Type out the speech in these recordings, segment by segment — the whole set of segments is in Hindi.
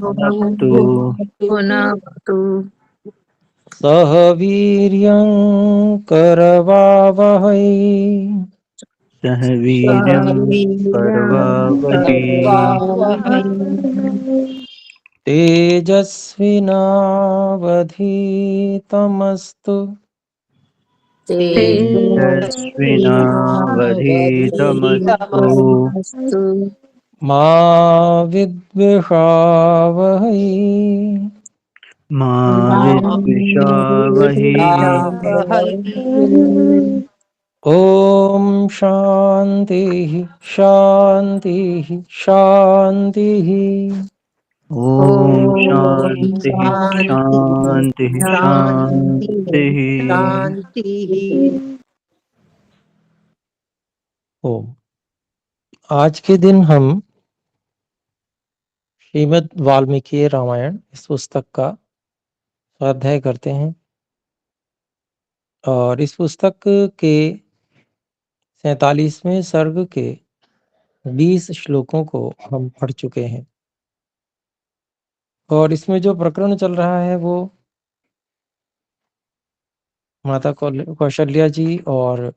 भुनक्तु भुनक्तु सह वीर्यं करवावहै सह वीर्यं करवावहै तेजस्विनावधीतमस्तु तेजस्विनावधीतमस्तु तेजस्विनावधीतमस्तु मा विद्विषावहै मा मा विद्विषावहै विद्विषावहै। ॐ शान्तिः शान्तिः शान्तिः ॐ ॐ शान्तिः शान्ति शान्तिः शान्ति शान्तिः। शान्तिः। ओम आज के दिन हम श्रीमद् वाल्मीकि रामायण इस पुस्तक का स्वाध्याय करते हैं और इस पुस्तक के 47वें सर्ग के 20 श्लोकों को हम पढ़ चुके हैं और इसमें जो प्रकरण चल रहा है वो माता कौशल्या जी और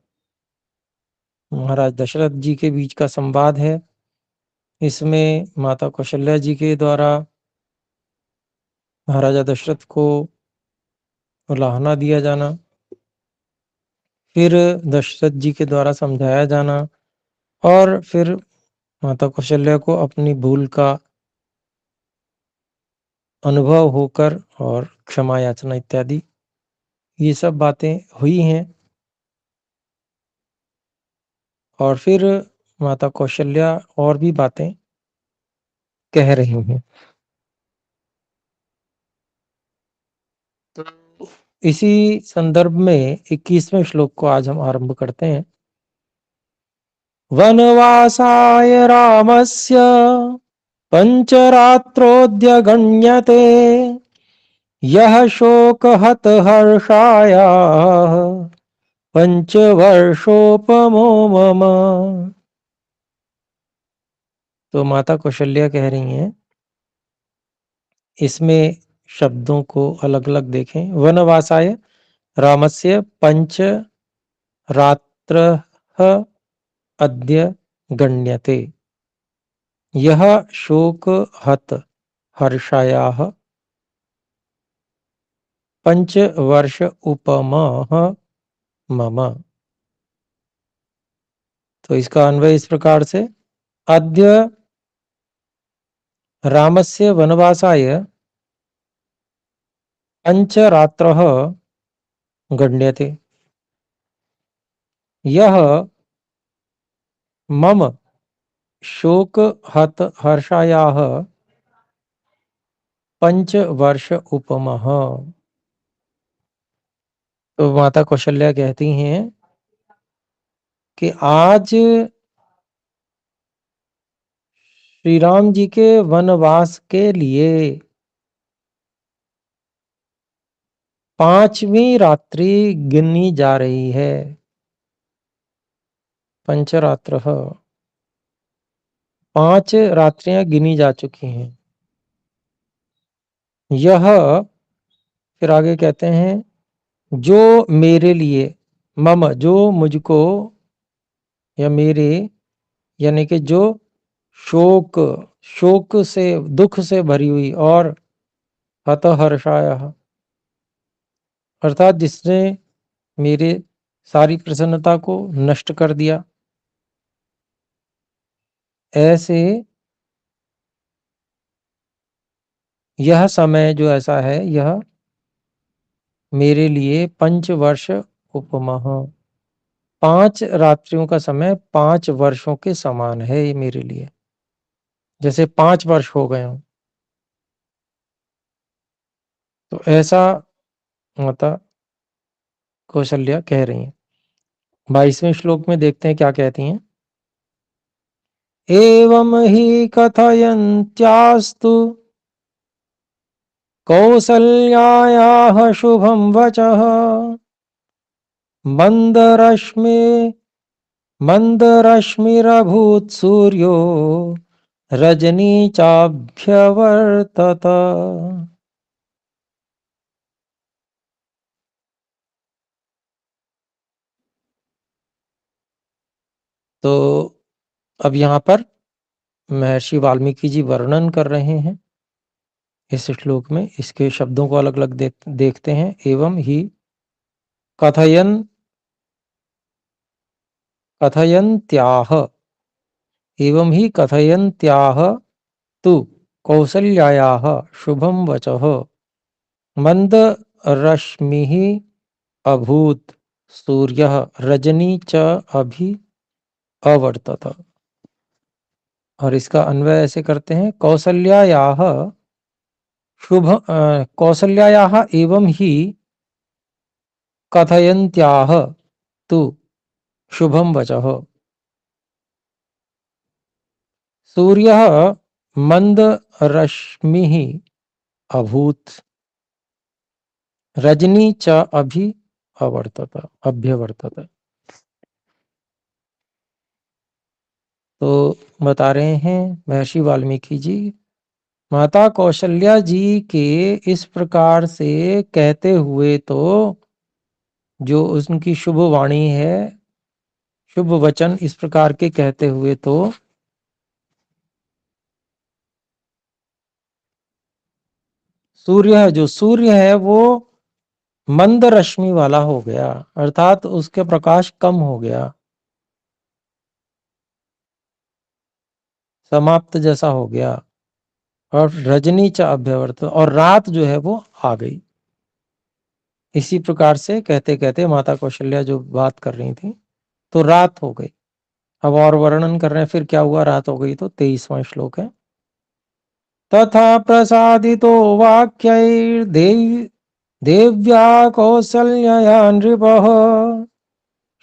महाराज दशरथ जी के बीच का संवाद है। इसमें माता कौशल्या जी के द्वारा महाराजा दशरथ को उलाहना दिया जाना, फिर दशरथ जी के द्वारा समझाया जाना और फिर माता कौशल्या को अपनी भूल का अनुभव होकर और क्षमा याचना इत्यादि ये सब बातें हुई हैं। और फिर माता कौशल्या और भी बातें कह रही हैं। तो इसी संदर्भ में 21वें श्लोक को आज हम आरंभ करते हैं। वनवासाय रामस्य पंचरात्रोऽद्य गण्यते यह शोकहत हर्षाय पंचवर्षोपमो मम। तो माता कौशल्या कह रही हैं, इसमें शब्दों को अलग अलग देखें। वनवासाय रामस्य पंच रात्रः अद्य गण्यते यह शोक हत हर्षायाः पंच वर्ष उपमः मम। तो इसका अन्वय इस प्रकार से, अद्य रामस्य वनवासाय पंचरात्रः गण्यते यह मम शोक हत हर्षायाः पंच वर्ष उपमः। तो माता कौशल्या कहती हैं कि आज श्री राम जी के वनवास के लिए 5वीं रात्रि गिनी जा रही है। पंचरात्र 5 रात्रियां गिनी जा चुकी हैं। यह फिर आगे कहते हैं, जो मेरे लिए मम, जो मुझको या मेरे, यानी कि जो शोक से दुख से भरी हुई और हत हर्षाय अर्थात जिसने मेरे सारी प्रसन्नता को नष्ट कर दिया, ऐसे यह समय जो ऐसा है यह मेरे लिए 5 वर्ष उपमः, 5 रात्रियों का समय 5 वर्षों के समान है। ये मेरे लिए जैसे 5 वर्ष हो गए हों। तो ऐसा माता कौशल्या कह रही हैं। 22वें श्लोक में देखते हैं क्या कहती हैं। एवं ही कथयन्त्यास्तु कौसल्यायाः शुभं वचः मंदरश्मिरभूत् सूर्यो रजनी चाभ्यवर्तत। तो अब यहाँ पर महर्षि वाल्मीकि जी वर्णन कर रहे हैं इस श्लोक में, इसके शब्दों को अलग अलग देखते हैं। एवं ही कथयन्त्याह तु कौसल्यायाः शुभं वचः मंद रश्मिः अभूत सूर्यः रजनी च अभि अवर्तत। और इसका अन्वय ऐसे करते हैं, कौसल्यायाः एवं ही कथयन्त्याः तु शुभं वचः सूर्यः मंद रश्मिः अभूत रजनी च अभ्यवर्तत। तो बता रहे हैं महर्षि वाल्मीकि जी, माता कौशल्या जी के इस प्रकार से कहते हुए तो जो उनकी शुभ वाणी है, शुभ वचन इस प्रकार के कहते हुए तो सूर्य है वो मंद रश्मि वाला हो गया, अर्थात उसके प्रकाश कम हो गया, समाप्त जैसा हो गया। और रजनी च अभ्यवर्त, और रात जो है वो आ गई। इसी प्रकार से कहते कहते माता कौशल्या जो बात कर रही थी तो रात हो गई। अब और वर्णन कर रहे हैं फिर क्या हुआ रात हो गई। तो 23वां श्लोक है, तथा प्रसादितो देव्या कौसल्यया नृपः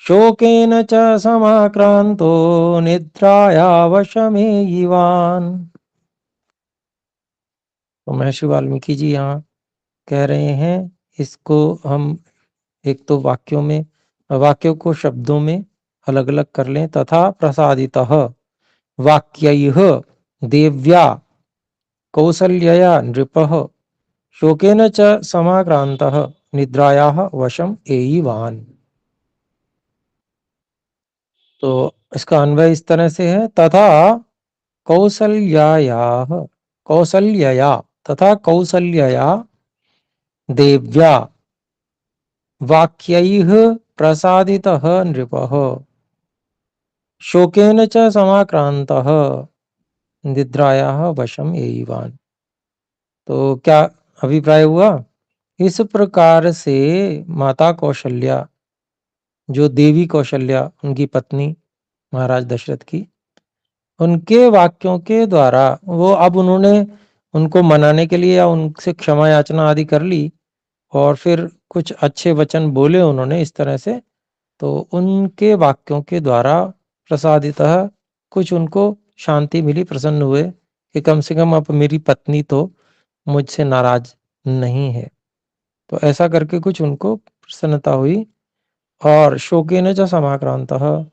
शोकेन च समाक्रांतो निद्राया वशमेयिवान्। तो महर्षि वाल्मीकि जी यहाँ कह रहे हैं, इसको हम एक तो वाक्यों को शब्दों में अलग अलग कर लें। तथा प्रसादितः वाक्यैः देव्या कौसल्यया नृपः शोकेन च समाक्रांतः निद्रायाः वशम एयिवान्। तो इसका अन्वय इस तरह से है, तथा कौसल्यया देव्या वाक्यैः प्रसादितः नृपः शोकेन च समाक्रांतः निद्रायाः वशम एयिवान्। तो क्या अभिप्राय हुआ? इस प्रकार से माता कौशल्या, जो देवी कौशल्या उनकी पत्नी महाराज दशरथ की, उनके वाक्यों के द्वारा वो अब उन्होंने उनको मनाने के लिए या उनसे क्षमा याचना आदि कर ली और फिर कुछ अच्छे वचन बोले उन्होंने इस तरह से, तो उनके वाक्यों के द्वारा प्रसादितः कुछ उनको शांति मिली, प्रसन्न हुए कि कम से कम अब मेरी पत्नी तो मुझसे नाराज नहीं है। तो ऐसा करके कुछ उनको प्रसन्नता हुई। और शोकेन च समाक्रांतः,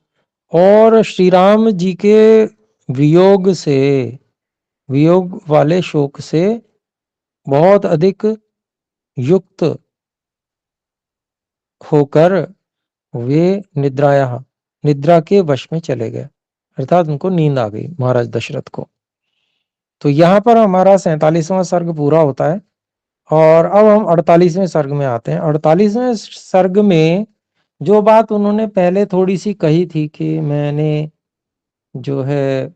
और श्री राम जी के वियोग वाले शोक से बहुत अधिक युक्त होकर वे निद्रा के वश में चले गए, अर्थात उनको नींद आ गई महाराज दशरथ को। तो यहाँ पर हमारा 47वां सर्ग पूरा होता है और अब हम 48वें सर्ग में आते हैं। 48वें सर्ग में जो बात उन्होंने पहले थोड़ी सी कही थी कि मैंने जो है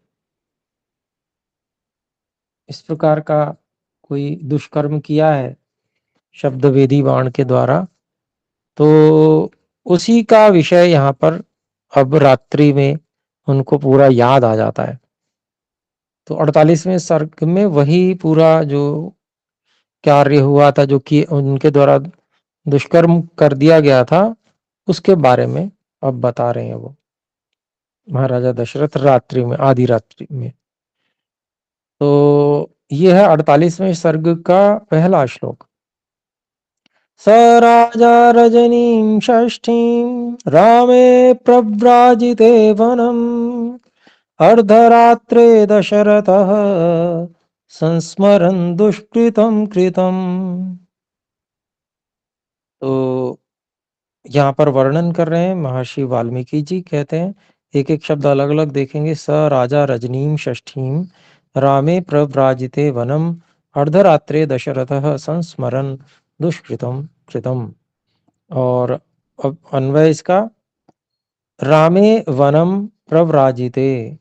इस प्रकार का कोई दुष्कर्म किया है शब्द वेदी बाण के द्वारा, तो उसी का विषय यहाँ पर अब रात्रि में उनको पूरा याद आ जाता है। तो 48वें सर्ग में वही पूरा जो कार्य हुआ था, जो कि उनके द्वारा दुष्कर्म कर दिया गया था, उसके बारे में अब बता रहे हैं वो महाराजा दशरथ रात्रि में, आधी रात्रि में। तो ये है 48वें सर्ग का पहला श्लोक। स राजा रजनीं षष्ठीं रामे प्रव्राजिते वनम् अर्धरात्रे दशरथः संस्मरन् दुष्कृतं कृतम्। तो यहाँ पर वर्णन कर रहे हैं महर्षि वाल्मीकि जी। कहते हैं एक एक शब्द अलग अलग देखेंगे। स राजा रजनीम षष्ठीम रामे प्रव्राजिते वनम अर्धरात्रे दशरथः संस्मरन् दुष्कृतम कृतम। और अब अन्वय इसका, रामे वनम प्रव्राजिते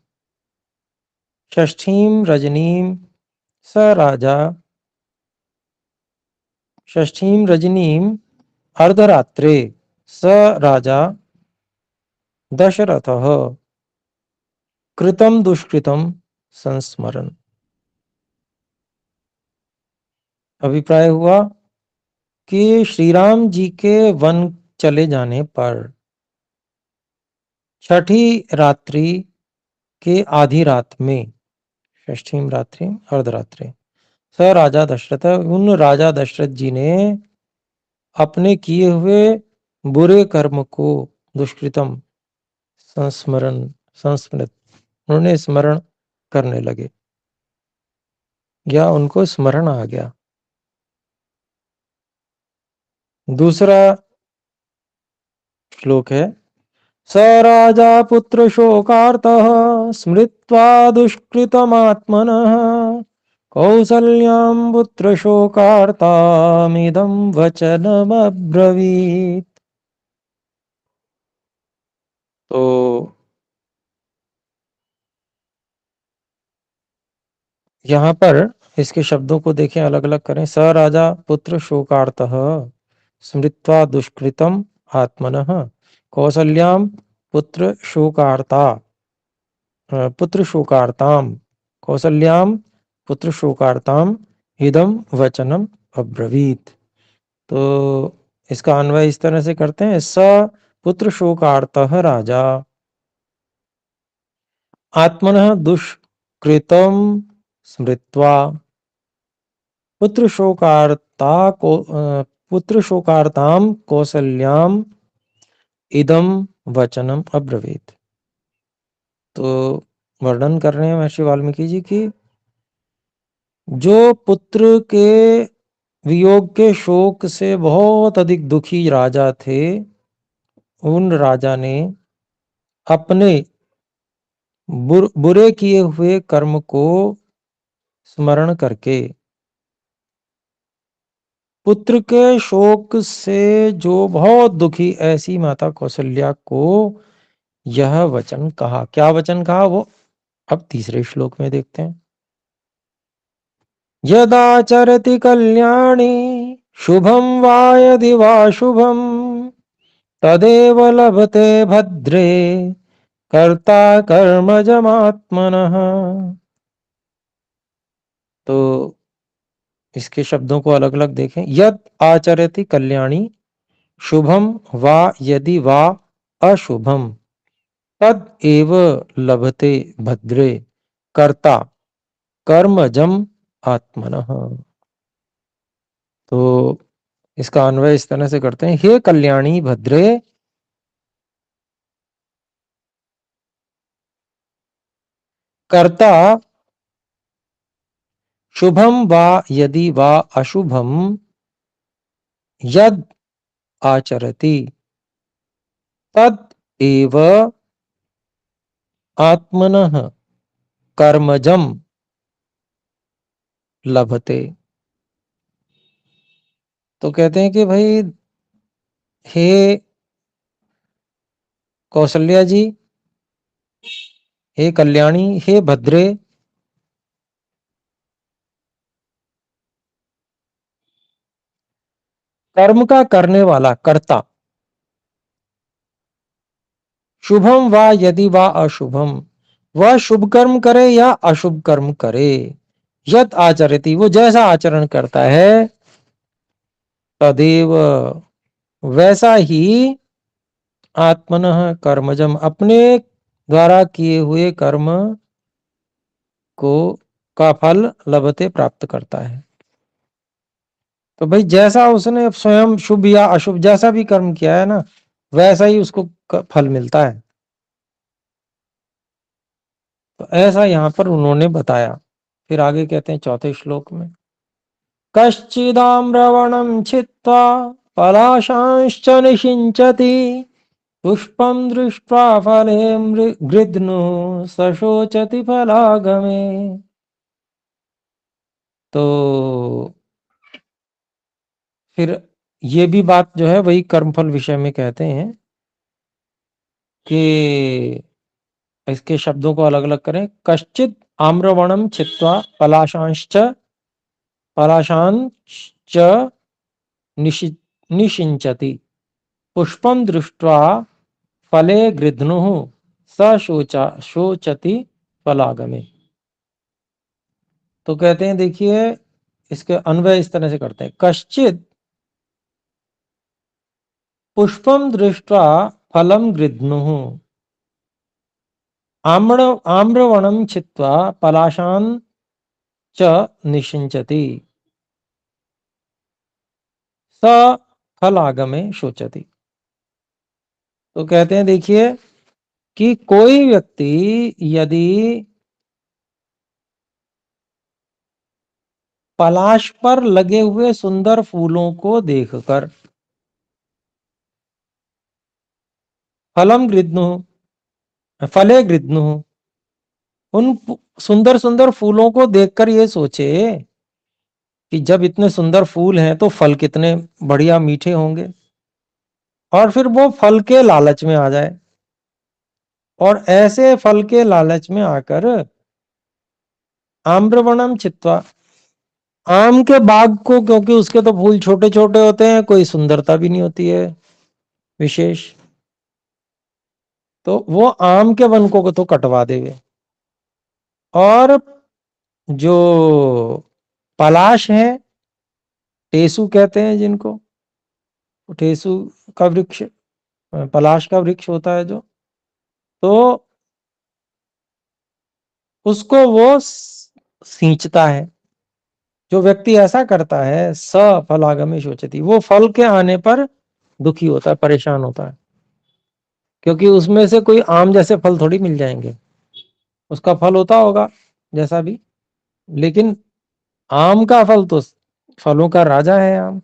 षष्ठीम रजनीम स राजा षष्ठीम रजनीम अर्धरात्रे स राजा दशरथः कृतम दुष्कृतम संस्मरण। अभिप्राय हुआ कि श्री राम जी के वन चले जाने पर छठी रात्रि के आधी रात में, षष्ठीम रात्रि अर्धरात्रि, स राजा दशरथ, उन राजा दशरथ जी ने अपने किए हुए बुरे कर्म को दुष्कृतम संस्मरण संस्मृत, उन्होंने स्मरण करने लगे या उनको स्मरण आ गया। दूसरा श्लोक है, स राजा पुत्र शोकार्तः स्मृत्वा दुष्कृतमात्मनः कौसल्यां पुत्र शोकार्तामिदं वचनमब्रवीत्। तो यहाँ पर इसके शब्दों को देखें, अलग अलग करें। स राजा पुत्र शोकार्तः स्मृत्वा दुष्कृतम आत्मनः कौसल्यां पुत्र शोकार्ता पुत्र शोकार्ताम कौसल्यां पुत्र शोकार्ताम इदम वचनम अब्रवीत। तो इसका अन्वय इस तरह से करते हैं, स पुत्र शोकार्तः राजा आत्मनः दुष्कृतम स्मृत्वा पुत्र शोकार्ता को पुत्र शोकार्ताम कौसल्याम इदम वचनम अब्रवीत। तो वर्णन कर रहे हैं महर्षि वाल्मीकि जी की, जो पुत्र के वियोग के शोक से बहुत अधिक दुखी राजा थे, उन राजा ने अपने बुरे किए हुए कर्म को स्मरण करके पुत्र के शोक से जो बहुत दुखी ऐसी माता कौशल्या को यह वचन कहा। क्या वचन कहा वो अब तीसरे श्लोक में देखते हैं। यदाचरति कल्याणी शुभम वा यदि वा शुभम तदेव लभते भद्रे कर्ता कर्मजमात्मनः। तो इसके शब्दों को अलग अलग देखें। यद आचरति कल्याणी शुभम वा यदि वा अशुभम तद एव लभते भद्रे कर्ता कर्मजम आत्मनः। तो इसका अन्वय इस तरह से करते हैं, हे कल्याणी भद्रे कर्ता शुभम वा यदि वा अशुभम यद आचरति तद एव आत्मनः कर्मजम लभते। तो कहते हैं कि भाई हे कौशल्या जी, हे कल्याणी, हे भद्रे, कर्म का करने वाला कर्ता, शुभम वा यदि वा अशुभम, वह शुभ कर्म करे या अशुभ कर्म करे, यत आचरति, वो जैसा आचरण करता है, तदेव, वैसा ही, आत्मनः कर्मजम, अपने द्वारा किए हुए कर्म को का फल लभते, प्राप्त करता है। तो भाई जैसा उसने स्वयं शुभ या अशुभ जैसा भी कर्म किया है ना, वैसा ही उसको फल मिलता है। तो ऐसा यहाँ पर उन्होंने बताया। फिर आगे कहते हैं चौथे श्लोक में, कश्चिदाम्रवणं छित्त्वा पलाशांश्च निषिञ्चति पुष्पं दृष्ट्वा फले गृध्नुः स शोचति फलागमे। तो फिर ये भी बात जो है वही कर्मफल विषय में कहते हैं कि इसके शब्दों को अलग अलग करें। कश्चित आम्रवणम छित्त्वा पलाशांश्च निषिञ्चति पुष्पं दृष्ट्वा फले गृध्नुः स शोचति फलागमे। तो कहते हैं, देखिए इसके अन्वय इस तरह से करते हैं, कश्चित पुष्पम दृष्ट्वा फलम गृध्नुः आम्रवणं छित्त्वा पलाशान् च निषिञ्चति स फलागमे शोचति। तो कहते हैं, देखिए कि कोई व्यक्ति यदि पलाश पर लगे हुए सुंदर फूलों को देखकर फले गृध्नुः उन सुंदर सुंदर फूलों को देखकर ये सोचे कि जब इतने सुंदर फूल हैं तो फल कितने बढ़िया मीठे होंगे, और फिर वो फल के लालच में आ जाए, और ऐसे फल के लालच में आकर आम्रवणम छित्त्वा आम के बाग को, क्योंकि उसके तो फूल छोटे छोटे होते हैं, कोई सुंदरता भी नहीं होती है विशेष, तो वो आम के वन को तो कटवा देवे, और जो पलाश है, टेसू कहते हैं जिनको, टेसू का वृक्ष, पलाश का वृक्ष होता है जो, तो उसको वो सींचता है। जो व्यक्ति ऐसा करता है स फलागमे शोचति, वो फल के आने पर दुखी होता है, परेशान होता है, क्योंकि उसमें से कोई आम जैसे फल थोड़ी मिल जाएंगे। उसका फल होता होगा जैसा भी, लेकिन आम का फल तो फलों का राजा है आम,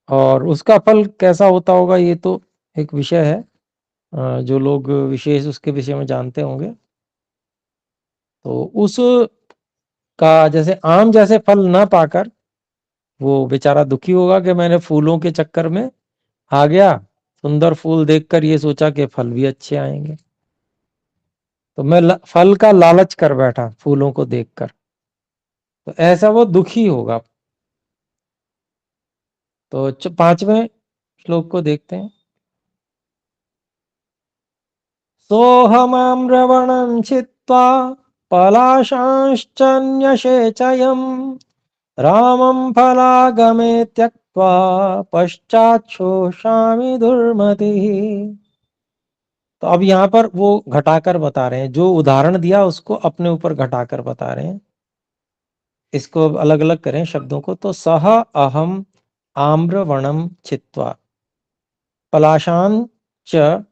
और उसका फल कैसा होता होगा ये तो एक विषय है, जो लोग विशेष उसके विषय में जानते होंगे। तो उस का जैसे आम जैसे फल ना पाकर वो बेचारा दुखी होगा कि मैंने फूलों के चक्कर में आ गया, सुंदर फूल देखकर ये सोचा कि फल भी अच्छे आएंगे, तो मैं फल का लालच कर बैठा फूलों को देखकर, तो ऐसा वो दुखी होगा। तो पांचवें श्लोक को देखते हैं, सोऽहमाम्रवणं छित्त्वा पलाशांश्च न्यषेचयम् रामं फलागमे त्यक्त्वा पश्चात् शोषामि दुर्मतिः। तो अब यहाँ पर वो घटाकर बता रहे हैं, जो उदाहरण दिया उसको अपने ऊपर घटाकर बता रहे हैं। इसको अलग अलग करें शब्दों को, तो सह अहम आम्रवणम छित्त्वा पलाशान च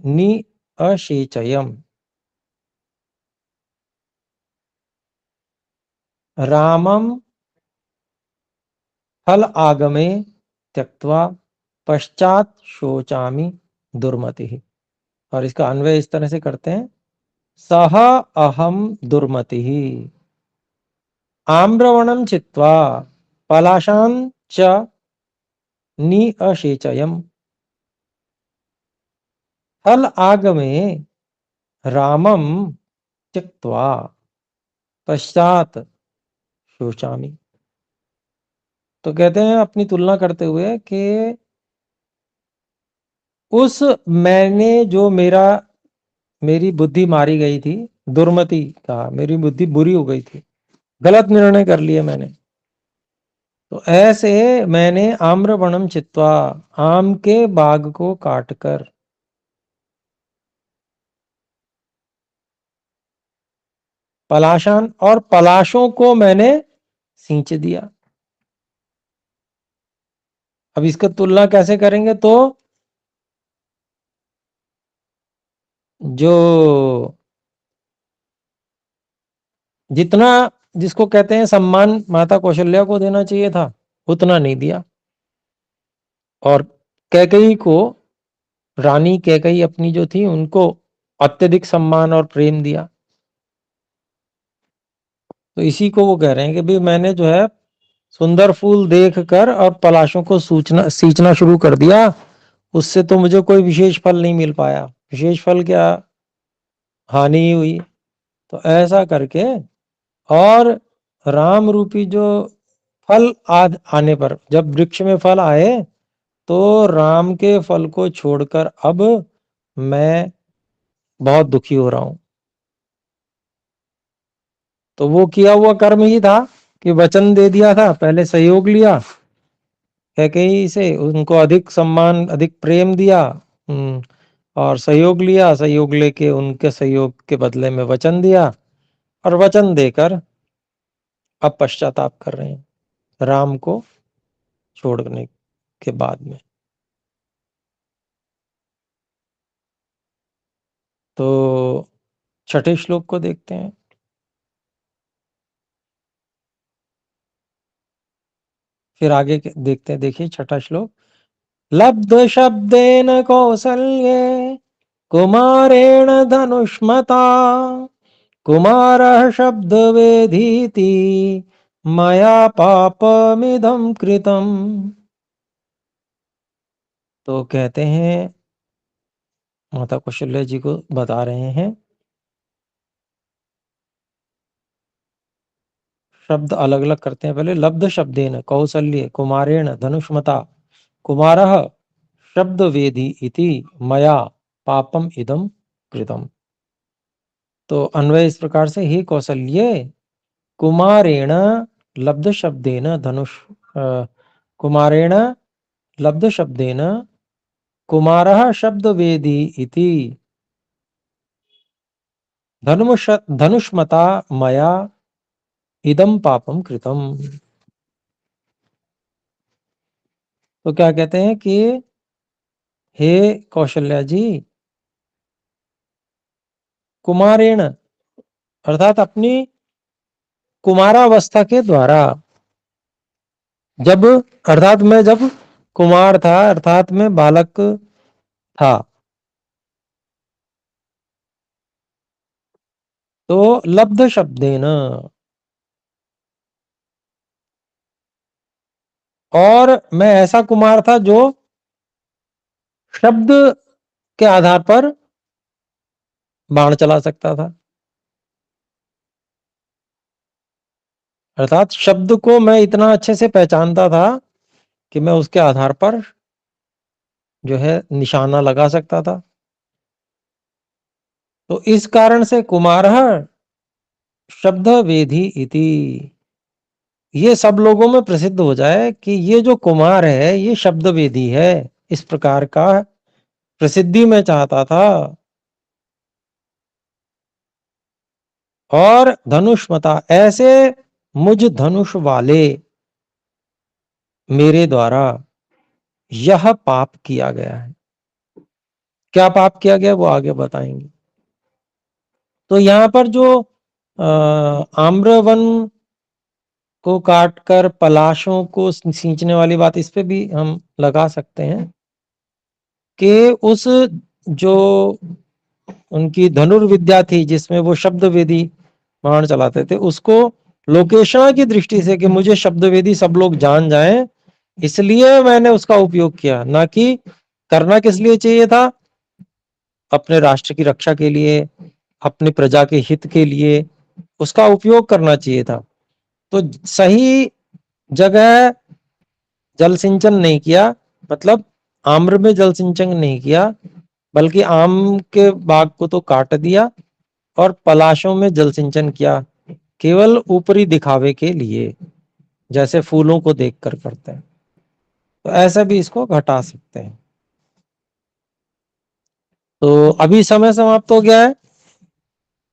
निअशेचयम् रामम फल आगमे त्यक्त्वा पश्चात शोचामि दुर्मतिः। और इसका अन्वय इस तरह से करते हैं, सह अहम दुर्मतिः आम्रवणं छित्त्वा पलाशान् च निअशेचयम् फल आगमे रामं त्यक्त्वा पश्चात शोचामि। तो कहते हैं अपनी तुलना करते हुए कि उस मैंने जो मेरी बुद्धि मारी गई थी, दुर्मति का, मेरी बुद्धि बुरी हो गई थी, गलत निर्णय कर लिए मैंने, तो ऐसे मैंने आम्रवणम छित्त्वा आम के बाग को काटकर पलाशान और पलाशों को मैंने सींच दिया। अब इसका तुलना कैसे करेंगे, तो जो जितना जिसको कहते हैं सम्मान माता कौशल्या को देना चाहिए था उतना नहीं दिया, और कैकेयी को, रानी कैकेयी अपनी जो थी, उनको अत्यधिक सम्मान और प्रेम दिया। तो इसी को वो कह रहे हैं कि भाई मैंने जो है सुंदर फूल देखकर और पलाशों को सींचना शुरू कर दिया, उससे तो मुझे कोई विशेष फल नहीं मिल पाया, विशेष फल क्या, हानि ही हुई। तो ऐसा करके, और राम रूपी जो फल आने पर, जब वृक्ष में फल आए, तो राम के फल को छोड़कर अब मैं बहुत दुखी हो रहा हूं। तो वो किया हुआ कर्म ही था कि वचन दे दिया था, पहले सहयोग लिया कैकेयी से, उनको अधिक सम्मान अधिक प्रेम दिया, और सहयोग लिया, सहयोग लेके उनके सहयोग के बदले में वचन दिया, और वचन देकर अब पश्चाताप कर रहे हैं राम को छोड़ने के बाद में। तो छठे श्लोक को देखते हैं। फिर आगे देखते हैं, देखिए छठा श्लोक। लब्ध शब्देन कौसल्ये कुमारेण धनुष्मता कुमारः शब्दवेधीति मया पापमिदं कृतम्। तो कहते हैं, माता कौशल्या जी को बता रहे हैं, शब्द अलग अलग करते हैं पहले। लब्ध शब्देन कौसल्ये कुमारेण धनुष्मता कुमारः शब्दवेदी इति मया पापम इदम कृतम। तो अन्वय इस प्रकार से, हे कौसल्ये, कुमारेण लब्ध शब्देन कुमारेण लब्ध शब्देन कुमारः शब्दवेदी इति धनुष्मता मया इदम पापम कृतम। तो क्या कहते हैं कि हे कौशल्या जी, कुमारेण अर्थात अपनी कुमारावस्था के द्वारा, जब अर्थात मैं जब कुमार था, अर्थात मैं बालक था, तो लब्ध शब्देन, और मैं ऐसा कुमार था जो शब्द के आधार पर बाण चला सकता था। अर्थात शब्द को मैं इतना अच्छे से पहचानता था कि मैं उसके आधार पर जो है निशाना लगा सकता था। तो इस कारण से कुमारः शब्द वेदी इति, ये सब लोगों में प्रसिद्ध हो जाए कि ये जो कुमार है ये शब्द वेदी है, इस प्रकार का प्रसिद्धि मैं चाहता था। और धनुष्मता, ऐसे मुझ धनुष वाले मेरे द्वारा यह पाप किया गया है। क्या पाप किया गया वो आगे बताएंगे। तो यहां पर जो आम्रवन को काटकर पलाशों को सींचने वाली बात, इस पे भी हम लगा सकते हैं कि उस जो उनकी धनुर्विद्या थी जिसमें वो शब्दवेदी बाण चलाते थे, उसको लोकेशना की दृष्टि से कि मुझे शब्दवेदी सब लोग जान जाएं, इसलिए मैंने उसका उपयोग किया, ना कि करना किस लिए चाहिए था, अपने राष्ट्र की रक्षा के लिए, अपनी प्रजा के हित के लिए उसका उपयोग करना चाहिए था। तो सही जगह जल सिंचन नहीं किया, मतलब आम्र में जल सिंचन नहीं किया, बल्कि आम के बाग को तो काट दिया और पलाशों में जल सिंचन किया, केवल ऊपरी दिखावे के लिए, जैसे फूलों को देखकर करते हैं। तो ऐसा भी इसको घटा सकते हैं। तो अभी समय समाप्त हो गया है।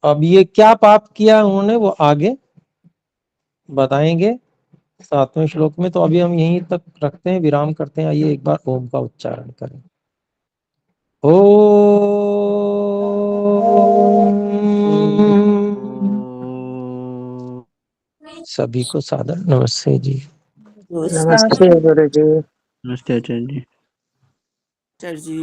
अब ये क्या पाप किया उन्होंने वो आगे बताएंगे 7वें श्लोक में। तो अभी हम यहीं तक रखते हैं, विराम करते हैं। आइए एक बार ओम का उच्चारण करें। ओम। ॐ। सभी को सादर नमस्ते जी। नमस्ते गुरु जी। नमस्ते आचार्य जी। आचार्य जी।